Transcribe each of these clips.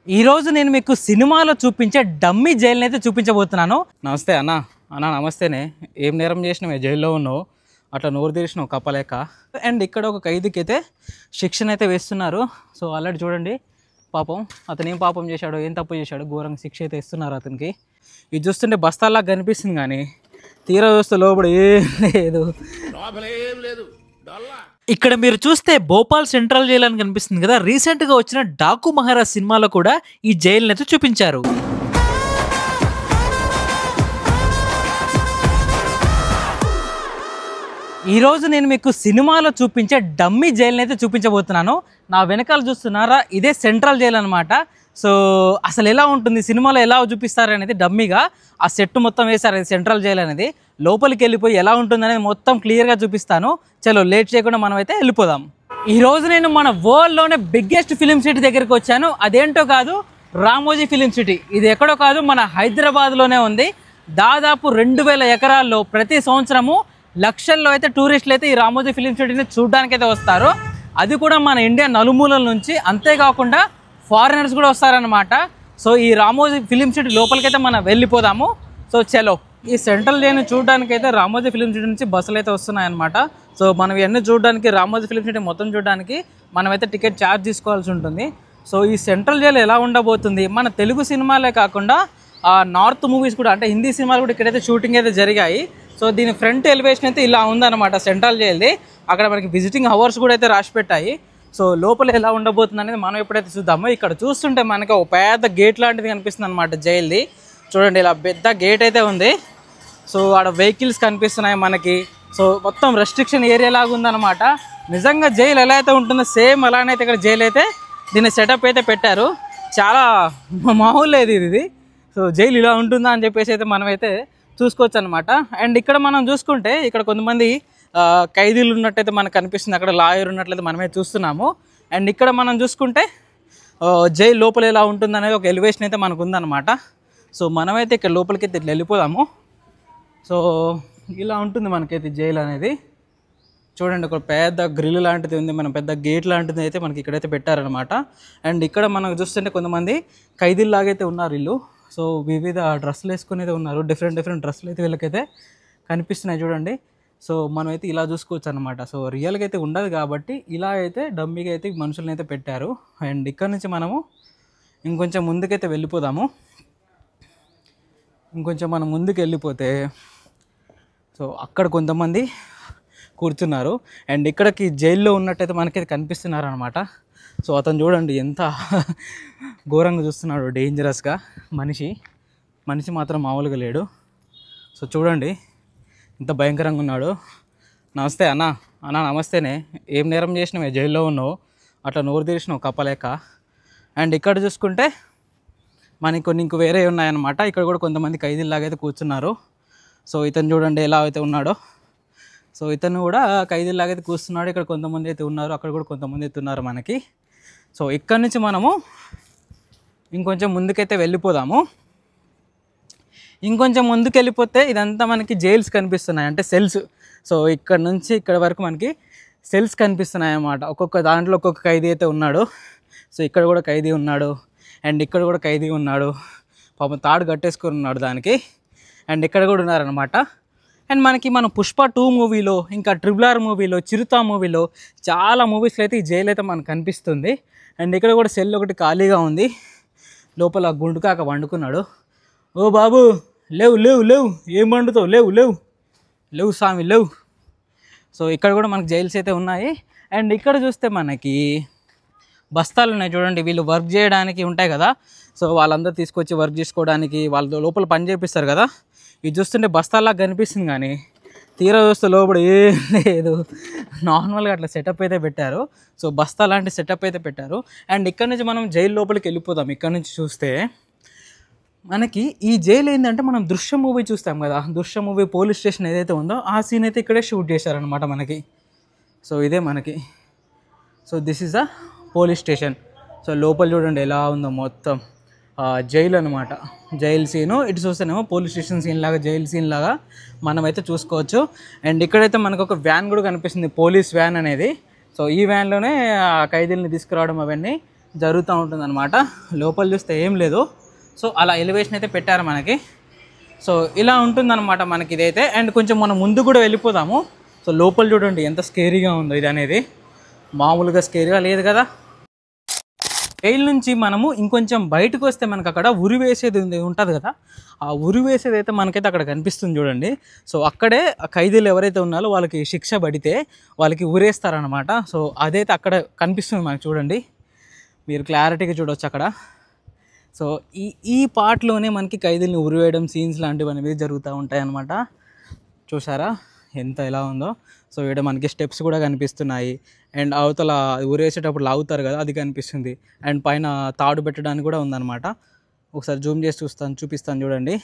ఈరోజు నేను మీకు సినిమాలో చూపించే డమ్మీ జైలుని అయితే చూపించబోతున్నాను. నమస్తే అన్న. అన్న నమస్తేనే. ఏం నేరం చేసినావు? జైల్లో ఉన్నావు, అట్లా నోరు తెరిచినావు కప్పలేక. అండ్ ఇక్కడ ఒక ఖైదీకి అయితే శిక్షణ అయితే వేస్తున్నారు. సో ఆల్రెడీ చూడండి, పాపం అతను ఏం పాపం చేశాడో, ఏం తప్పు చేశాడో ఘోరంగా శిక్ష అయితే ఇస్తున్నారు అతనికి. ఇది చూస్తుంటే బస్తాల్లాగా కనిపిస్తుంది, కానీ తీరా చూస్తే లోపల ఏం లేదు. ఇక్కడ మీరు చూస్తే భోపాల్ సెంట్రల్ జైలు అని కనిపిస్తుంది కదా. రీసెంట్గా వచ్చిన డాకు మహారాజ్ సినిమాలో కూడా ఈ జైలుని అయితే చూపించారు. ఈరోజు నేను మీకు సినిమాలో చూపించే డమ్మీ జైలుని అయితే చూపించబోతున్నాను. నా వెనకాల చూస్తున్నారా, ఇదే సెంట్రల్ జైలు అనమాట. సో అసలు ఎలా ఉంటుంది, సినిమాలో ఎలా చూపిస్తారు అనేది డమ్మీగా ఆ సెట్ మొత్తం వేశారు. అది సెంట్రల్ జైలు అనేది. లోపలికి వెళ్ళిపోయి ఎలా ఉంటుంది అనేది మొత్తం క్లియర్గా చూపిస్తాను. చలో లేట్ చేయకుండా మనం అయితే వెళ్ళిపోదాం. ఈరోజు నేను మన వరల్డ్లోనే బిగ్గెస్ట్ ఫిలిం సిటీ దగ్గరికి వచ్చాను. అదేంటో కాదు, రామోజీ ఫిలిం సిటీ. ఇది ఎక్కడో కాదు, మన హైదరాబాద్లోనే ఉంది. దాదాపు 2000 ఎకరాల్లో ప్రతి సంవత్సరము లక్షల్లో అయితే టూరిస్టులు అయితే ఈ రామోజీ ఫిలిం సిటీని చూడడానికి అయితే వస్తారు. అది కూడా మన ఇండియా నలుమూలల నుంచి. అంతేకాకుండా ఫారినర్స్ కూడా వస్తారనమాట. సో ఈ రామోజీ ఫిలిం సిటీ లోపలికైతే మనం వెళ్ళిపోదాము. సో చలో, ఈ సెంట్రల్ జైలుని చూడడానికి అయితే రామోజీ ఫిలిం సిటీ నుంచి బస్సులు అయితే వస్తున్నాయన్నమాట. సో మనం ఇవన్నీ చూడడానికి, రామోజీ ఫిలిం సిటీ మొత్తం చూడడానికి మనమైతే టికెట్ ఛార్జ్ తీసుకోవాల్సి ఉంటుంది. సో ఈ సెంట్రల్ జైలు ఎలా ఉండబోతుంది, మన తెలుగు సినిమాలే కాకుండా నార్త్ మూవీస్ కూడా, అంటే హిందీ సినిమాలు కూడా ఇక్కడైతే షూటింగ్ అయితే జరిగాయి. సో దీని ఫ్రంట్ ఎలివేషన్ అయితే ఇలా ఉందన్నమాట సెంట్రల్ జైలుది. అక్కడ మనకి విజిటింగ్ అవర్స్ కూడా అయితే రాసి పెట్టాయి. సో లోపల ఎలా ఉండబోతుంది అనేది మనం ఎప్పుడైతే చూద్దామో. ఇక్కడ చూస్తుంటే మనకి ఒక పెద్ద గేట్ లాంటిది కనిపిస్తుంది అనమాట జైలుది. చూడండి, ఇలా పెద్ద గేట్ అయితే ఉంది. సో ఆడ వెహికల్స్ కనిపిస్తున్నాయి మనకి. సో మొత్తం రెస్ట్రిక్షన్ ఏరియా లాగా ఉందన్నమాట. నిజంగా జైలు ఎలా అయితే ఉంటుందో సేమ్ అలానే ఇక్కడ జైలు అయితే దీన్ని సెటప్ అయితే పెట్టారు. చాలా మామూలు లేదు ఇది. సో జైలు ఇలా ఉంటుందా అని చెప్పేసి అయితే మనమైతే చూసుకోవచ్చు అనమాట. అండ్ ఇక్కడ మనం చూసుకుంటే ఇక్కడ కొంతమంది ఖైదీలు ఉన్నట్టయితే మనకు కనిపిస్తుంది. అక్కడ లాయర్ ఉన్నట్లయితే మనమే చూస్తున్నాము. అండ్ ఇక్కడ మనం చూసుకుంటే జైలు లోపల ఎలా ఉంటుంది అనేది ఒక ఎలివేషన్ అయితే మనకు ఉందన్నమాట. సో మనమైతే ఇక్కడ లోపలికి అయితే వెళ్ళిపోదాము. సో ఇలా ఉంటుంది మనకైతే జైలు అనేది. చూడండి, ఒక పెద్ద గ్రిల్ లాంటిది ఉంది, మన పెద్ద గేట్ లాంటిది అయితే మనకి ఇక్కడైతే పెట్టారనమాట. అండ్ ఇక్కడ మనం చూస్తుంటే కొంతమంది ఖైదీల్లాగైతే ఉన్నారు వీళ్ళు. సో వివిధ డ్రెస్సులు వేసుకుని అయితే ఉన్నారు. డిఫరెంట్ డ్రెస్సులు అయితే వీళ్ళకైతే కనిపిస్తున్నాయి చూడండి. సో మనమైతే ఇలా చూసుకోవచ్చు అనమాట. సో రియల్గా అయితే ఉండదు కాబట్టి ఇలా అయితే డమ్మీగా అయితే మనుషులని అయితే పెట్టారు. అండ్ ఇక్కడ నుంచి మనము ఇంకొంచెం ముందుకైతే వెళ్ళిపోదాము. ఇంకొంచెం మనం ముందుకు వెళ్ళిపోతే సో అక్కడ కొంతమంది కూర్చున్నారు. అండ్ ఇక్కడికి జైల్లో ఉన్నట్టయితే మనకైతే కనిపిస్తున్నారు అనమాట. సో అతను చూడండి ఎంత ఘోరంగా చూస్తున్నాడు, డేంజరస్గా. మనిషి మాత్రం మామూలుగా లేడు. సో చూడండి ఇంత భయంకరంగా ఉన్నాడు. నమస్తే అన్న. నమస్తేనే. ఏం నేరం చేసినావు? జైల్లో ఉన్నావు, అట్లా నోరు తెరిచినావు కప్పలేక. అండ్ ఇక్కడ చూసుకుంటే మనకి కొన్ని ఇంక వేరే ఉన్నాయన్నమాట. ఇక్కడ కూడా కొంతమంది ఖైదీలాగా అయితే కూర్చున్నారు. సో ఇతను చూడండి ఎలా అయితే ఉన్నాడో. సో ఇతను కూడా ఖైదీలాగా అయితే కూర్చున్నాడు. ఇక్కడ కొంతమంది అయితే ఉన్నారు, అక్కడ కూడా కొంతమంది అయితే ఉన్నారు మనకి. సో ఇక్కడ నుంచి మనము ఇంకొంచెం ముందుకైతే వెళ్ళిపోదాము. ఇంకొంచెం ముందుకు వెళ్ళిపోతే ఇదంతా మనకి జైల్స్ కనిపిస్తున్నాయి, అంటే సెల్స్. సో ఇక్కడ నుంచి ఇక్కడ వరకు మనకి సెల్స్ కనిపిస్తున్నాయి అన్నమాట. ఒక్కొక్క దాంట్లో ఒక్కొక్క ఖైదీ అయితే ఉన్నాడు. సో ఇక్కడ కూడా ఖైదీ ఉన్నాడు, అండ్ ఇక్కడ కూడా ఖైదీ ఉన్నాడు. పాపం తాడు కట్టేసుకొని ఉన్నాడు దానికి. అండ్ ఇక్కడ కూడా ఉన్నారనమాట. అండ్ మనకి మనం పుష్ప 2 మూవీలో, ఇంకా RRR మూవీలో, చిరుత మూవీలో, చాలా మూవీస్లో అయితే ఈ జైలు అయితే మనకు కనిపిస్తుంది. అండ్ ఇక్కడ కూడా సెల్ ఒకటి ఖాళీగా ఉంది. లోపల గుండుకాక వండుకున్నాడు. ఓ బాబు, లేవు ఏం వండుతావు, లేవు స్వామి లేవు. సో ఇక్కడ కూడా మనకు జైల్స్ అయితే ఉన్నాయి. అండ్ ఇక్కడ చూస్తే మనకి బస్తాలు ఉన్నాయి చూడండి. వీళ్ళు వర్క్ చేయడానికి ఉంటాయి కదా. సో వాళ్ళందరూ తీసుకొచ్చి వర్క్ చేసుకోవడానికి వాళ్ళ లోపల పని చేపిస్తారు కదా. ఇది చూస్తుంటే బస్తాల్లాగా కనిపిస్తుంది, కానీ తీరా చూస్తే లోపల ఏం లేదు. నార్మల్గా అట్లా సెటప్ అయితే పెట్టారు. సో బస్తా లాంటి సెటప్ అయితే పెట్టారు. అండ్ ఇక్కడ నుంచి మనం జైలు లోపలికి వెళ్ళిపోదాం. ఇక్కడ నుంచి చూస్తే మనకి ఈ జైలు ఏంటంటే, మనం దృశ్యం మూవీ చూస్తాం కదా, దృశ్యం మూవీ పోలీస్ స్టేషన్ ఏదైతే ఉందో ఆ సీన్ అయితే ఇక్కడే షూట్ చేశారనమాట మనకి. సో ఇదే మనకి. So this is the police station. So లోపల చూడండి ఎలా ఉందో మొత్తం జైలు అనమాట. Jail scene. ఇటు చూస్తేనేమో పోలీస్ స్టేషన్ సీన్ లాగా, జైలు సీన్ లాగా మనమైతే చూసుకోవచ్చు. అండ్ ఇక్కడైతే మనకు ఒక వ్యాన్ కూడా కనిపిస్తుంది, పోలీస్ వ్యాన్ అనేది. సో ఈ వ్యాన్లోనే ఖైదీలని తీసుకురావడం అవన్నీ జరుగుతూ ఉంటుంది అనమాట. లోపల చూస్తే ఏం లేదు. సో అలా ఎలివేషన్ అయితే పెట్టారు మనకి. సో ఇలా ఉంటుందన్నమాట మనకి ఇదైతే. అండ్ కొంచెం మనం ముందు కూడా వెళ్ళిపోదాము. సో లోపల చూడండి ఎంత స్కేరీగా ఉందో ఇది అనేది. మామూలుగా స్కేరీగా లేదు కదా. జైలు నుంచి మనము ఇంకొంచెం బయటకు వస్తే మనకు అక్కడ ఉరి వేసేది ఉంటుంది కదా, ఆ ఉరి వేసేది అయితే మనకైతే అక్కడ కనిపిస్తుంది చూడండి. సో అక్కడే ఖైదీలు ఎవరైతే ఉన్నారో వాళ్ళకి శిక్ష పడితే వాళ్ళకి ఉరేస్తారనమాట. సో అదైతే అక్కడ కనిపిస్తుంది మనకు చూడండి, మీరు క్లారిటీగా చూడవచ్చు అక్కడ. సో ఈ పార్ట్లోనే మనకి ఖైదీలను ఉరివేయడం సీన్స్ లాంటివి అనేవి జరుగుతూ ఉంటాయి అన్నమాట. చూసారా ఎంత ఎలా ఉందో. సో ఇక్కడ మనకి స్టెప్స్ కూడా కనిపిస్తున్నాయి. అండ్ అవతల ఊరేసేటప్పుడు లాగుతారు కదా, అది కనిపిస్తుంది. అండ్ పైన తాడు పెట్టడానికి కూడా ఉందన్నమాట. ఒకసారి జూమ్ చేసి చూపిస్తాను చూడండి.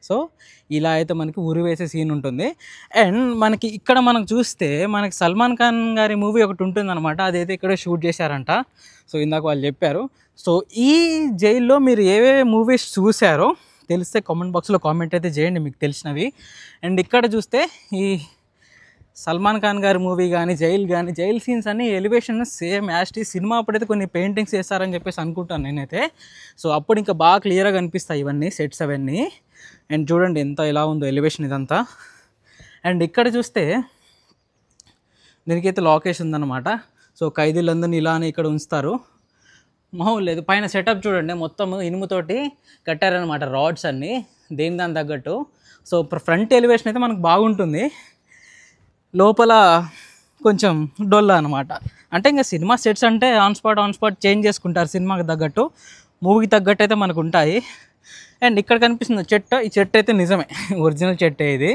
సో ఇలా అయితే మనకి ఉరి వేసే సీన్ ఉంటుంది. అండ్ మనకి ఇక్కడ మనం చూస్తే మనకి సల్మాన్ ఖాన్ గారి మూవీ ఒకటి ఉంటుందన్నమాట, అదైతే ఇక్కడే షూట్ చేశారంట. సో ఇందాక వాళ్ళు చెప్పారు. సో ఈ జైల్లో మీరు ఏవే మూవీస్ చూసారో తెలిస్తే కామెంట్ బాక్స్లో కామెంట్ అయితే చేయండి మీకు తెలిసినవి. అండ్ ఇక్కడ చూస్తే ఈ సల్మాన్ ఖాన్ గారి మూవీ కానీ జైల్ సీన్స్ అన్ని ఎలివేషన్ సేమ్ యాస్టీ సినిమా అప్పుడైతే కొన్ని పెయింటింగ్స్ వేస్తారని చెప్పేసి అనుకుంటాను నేనైతే. సో అప్పుడు ఇంకా బాగా క్లియర్గా కనిపిస్తాయి ఇవన్నీ సెట్స్ అవన్నీ. అండ్ చూడండి ఎంత ఎలా ఉందో ఎలివేషన్ ఇదంతా. అండ్ ఇక్కడ చూస్తే దీనికైతే లాకేష్ ఉందన్నమాట. సో ఖైదీలందరినీ ఇలానే ఇక్కడ ఉంచుతారు. మామూలు లేదు. పైన సెటప్ చూడండి మొత్తం ఇనుముతోటి కట్టారనమాట, రాడ్స్ అన్నీ దాని తగ్గట్టు. సో ఫ్రంట్ ఎలివేషన్ అయితే మనకు బాగుంటుంది, లోపల కొంచెం డొల్లా అనమాట. అంటే ఇంకా సినిమా సెట్స్ అంటే ఆన్ స్పాట్ చేంజ్ చేసుకుంటారు సినిమాకి తగ్గట్టు, మూవీకి తగ్గట్టు అయితే మనకు ఉంటాయి. అండ్ ఇక్కడ కనిపిస్తుంది చెట్టు, ఈ చెట్టు అయితే నిజమే ఒరిజినల్ చెట్టే ఇది.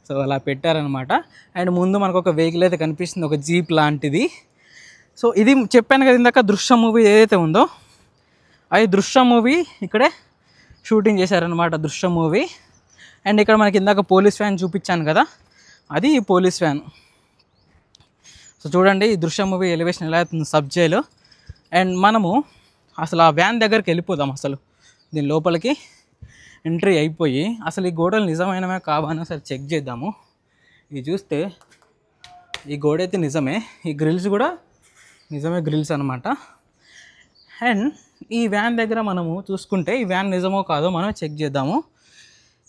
సో అలా పెట్టారనమాట. అండ్ ముందు మనకు ఒక వెహికల్ అయితే కనిపిస్తుంది, ఒక జీప్ లాంటిది. సో ఇది చెప్పాను కదా ఇందాక దృశ్యం మూవీ ఏదైతే ఉందో, అది దృశ్యం మూవీ ఇక్కడే షూటింగ్ చేశారనమాట, దృశ్యం మూవీ. అండ్ ఇక్కడ మనకి ఇందాక పోలీస్ వ్యాన్ చూపించాను కదా, అది ఈ పోలీస్ వ్యాన్. సో చూడండి ఈ దృశ్యం మూవీ ఎలివేషన్ ఎలా అవుతుంది సబ్ జైలు. అండ్ మనము అసలు ఆ వ్యాన్ దగ్గరికి వెళ్ళిపోదాం. అసలు దీని లోపలికి ఎంట్రీ అయిపోయి అసలు ఈ గోడలు నిజమైనవే కావని ఒకసారి చెక్ చేద్దాము. ఇది చూస్తే ఈ గోడ అయితే నిజమే, ఈ గ్రిల్స్ కూడా నిజమే గ్రిల్స్ అనమాట. అండ్ ఈ వ్యాన్ దగ్గర మనము చూసుకుంటే ఈ వ్యాన్ నిజమో కాదో మనం చెక్ చేద్దాము.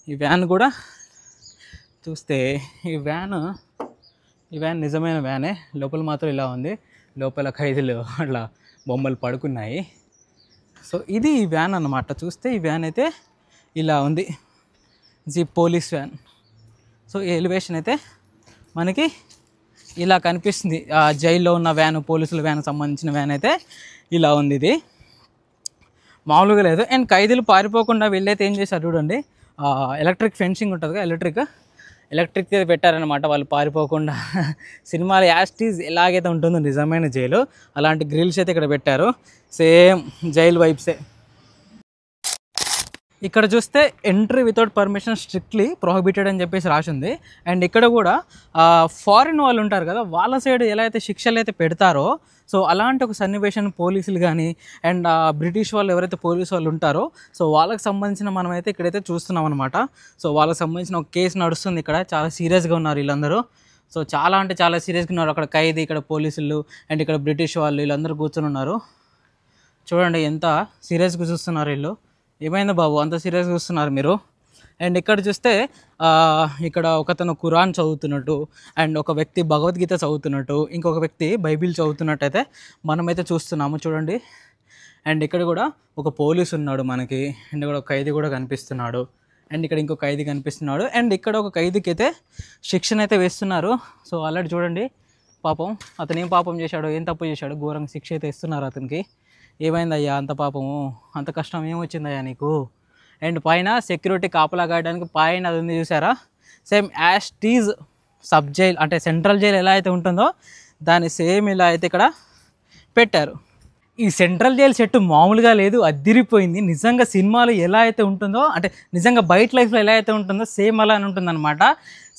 ఈ వ్యాన్ కూడా చూస్తే ఈ వ్యాన్ నిజమైన వ్యానే, లోపల మాత్రం ఇలా ఉంది, లోపల ఖైదీలు అట్లా బొమ్మలు పడుకున్నాయి. సో ఇది ఈ వ్యాన్ అన్నమాట. చూస్తే ఈ వ్యాన్ అయితే ఇలా ఉంది, జీప్ పోలీస్ వ్యాన్. సో ఈ ఎలివేషన్ అయితే మనకి ఇలా కనిపిస్తుంది. ఆ జైల్లో ఉన్న వ్యాన్, పోలీసుల వ్యాన్ సంబంధించిన వ్యాన్ అయితే ఇలా ఉంది. ఇది మామూలుగా లేదు. అండ్ ఖైదీలు పారిపోకుండా వీళ్ళైతే ఏం చేశారు చూడండి, ఎలక్ట్రిక్ ఫెన్సింగ్ ఉంటుంది కదా, ఎలక్ట్రిక్ పెట్టారనమాట వాళ్ళు పారిపోకుండా. సినిమాలో యాస్టీజ్ ఎలాగైతే ఉంటుందో నిజమైన జైలు అలాంటి గ్రిల్స్ అయితే ఇక్కడ పెట్టారు, సేమ్ జైల్ వైబ్సే. ఇక్కడ చూస్తే entry without permission strictly prohibited అని చెప్పేసి రాసింది. అండ్ ఇక్కడ కూడా ఫారిన్ వాళ్ళు ఉంటారు కదా, వాళ్ళ సైడ్ ఎలా అయితే శిక్షలు అయితే పెడతారో, సో అలాంటి ఒక సన్నివేశం పోలీసులు కానీ అండ్ బ్రిటిష్ వాళ్ళు ఎవరైతే పోలీసు వాళ్ళు ఉంటారో సో వాళ్ళకి సంబంధించిన మనమైతే ఇక్కడైతే చూస్తున్నాం అనమాట. సో వాళ్ళకి సంబంధించిన ఒక కేసు నడుస్తుంది ఇక్కడ, చాలా సీరియస్గా ఉన్నారు వీళ్ళందరూ. సో చాలా అంటే చాలా సీరియస్గా ఉన్నారు. అక్కడ ఖైదీ, ఇక్కడ పోలీసులు అండ్ ఇక్కడ బ్రిటిష్ వాళ్ళు వీళ్ళందరూ కూర్చొని ఉన్నారు. చూడండి ఎంత సీరియస్గా చూస్తున్నారు వీళ్ళు. ఏమైంది బాబు అంత సీరియస్గా చూస్తున్నారు మీరు? అండ్ ఇక్కడ చూస్తే ఇక్కడ ఒకతను ఖురాన్ చదువుతున్నట్టు అండ్ ఒక వ్యక్తి భగవద్గీత చదువుతున్నట్టు, ఇంకొక వ్యక్తి బైబిల్ చదువుతున్నట్టు అయితే మనమైతే చూస్తున్నాము చూడండి. అండ్ ఇక్కడ కూడా ఒక పోలీస్ ఉన్నాడు మనకి, అండ్ ఇక్కడ ఒక ఖైదీ కూడా కనిపిస్తున్నాడు, అండ్ ఇక్కడ ఇంకో ఖైదీ కనిపిస్తున్నాడు. అండ్ ఇక్కడ ఒక ఖైదీకి అయితే శిక్షణ అయితే వేస్తున్నారు. సో ఆల్రెడీ చూడండి పాపం అతను ఏం పాపం చేశాడో, ఏం తప్పు చేశాడో, ఘోరంగా శిక్ష అయితే ఇస్తున్నారు అతనికి. ఏమైందయ్యా అంత పాపము, అంత కష్టం ఏమొచ్చిందయ్యా నీకు? అండ్ పైన సెక్యూరిటీ కాపలా కాయడానికి పైన అది ఉంది చూసారా, సేమ్ యాస్టీజ్ సబ్ జైల్ అంటే సెంట్రల్ జైల్ ఎలా అయితే ఉంటుందో దాన్ని సేమ్ ఇలా అయితే ఇక్కడ పెట్టారు. ఈ సెంట్రల్ జైల్ సెట్ మామూలుగా లేదు, అద్దిరిపోయింది. నిజంగా సినిమాలో ఎలా అయితే ఉంటుందో అంటే నిజంగా బయట లైఫ్లో ఎలా అయితే ఉంటుందో సేమ్ అలానే ఉంటుందన్నమాట.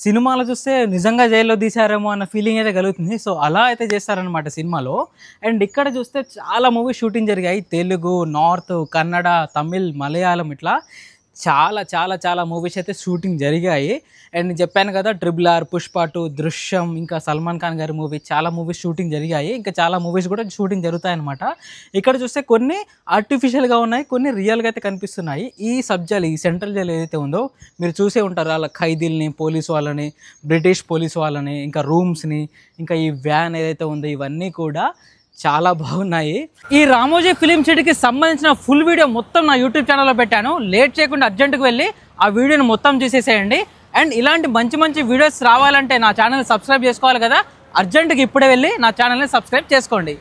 సినిమాలో చూస్తే నిజంగా జైల్లో తీశారేమో అన్న ఫీలింగ్ అయితే కలుగుతుంది. సో అలా అయితే చేస్తారనమాట సినిమాలో. అండ్ ఇక్కడ చూస్తే చాలా మూవీ షూటింగ్ జరిగాయి, తెలుగు, నార్త్, కన్నడ, తమిళ్, మలయాళం, ఇట్లా చాలా చాలా చాలా మూవీస్ అయితే షూటింగ్ జరిగాయి. అండ్ నేను చెప్పాను కదా RRR, పుష్ప 2, దృశ్యం, ఇంకా సల్మాన్ ఖాన్ గారి మూవీ, చాలా మూవీస్ షూటింగ్ జరిగాయి. ఇంకా చాలా మూవీస్ కూడా షూటింగ్ జరుగుతాయన్నమాట. ఇక్కడ చూస్తే కొన్ని ఆర్టిఫిషియల్గా ఉన్నాయి, కొన్ని రియల్గా అయితే కనిపిస్తున్నాయి. ఈ సబ్ జైల్, ఈ సెంట్రల్ జైల్ ఏదైతే ఉందో మీరు చూసే ఉంటారు, అలా ఖైదీల్ని, పోలీసు వాళ్ళని, బ్రిటిష్ పోలీసు వాళ్ళని, ఇంకా రూమ్స్ని, ఇంకా ఈ వ్యాన్ ఏదైతే ఉందో ఇవన్నీ కూడా చాలా బాగున్నాయి. ఈ రామోజీ ఫిలిం సిటీకి సంబంధించిన ఫుల్ వీడియో మొత్తం నా యూట్యూబ్ ఛానల్లో పెట్టాను. లేట్ చేయకుండా అర్జెంట్కి వెళ్ళి ఆ వీడియోని మొత్తం చూసేసేయండి. అండ్ ఇలాంటి మంచి మంచి వీడియోస్ రావాలంటే నా ఛానల్ని సబ్స్క్రైబ్ చేసుకోవాలి కదా, అర్జెంట్గా ఇప్పుడే వెళ్ళి నా ఛానల్ని సబ్స్క్రైబ్ చేసుకోండి.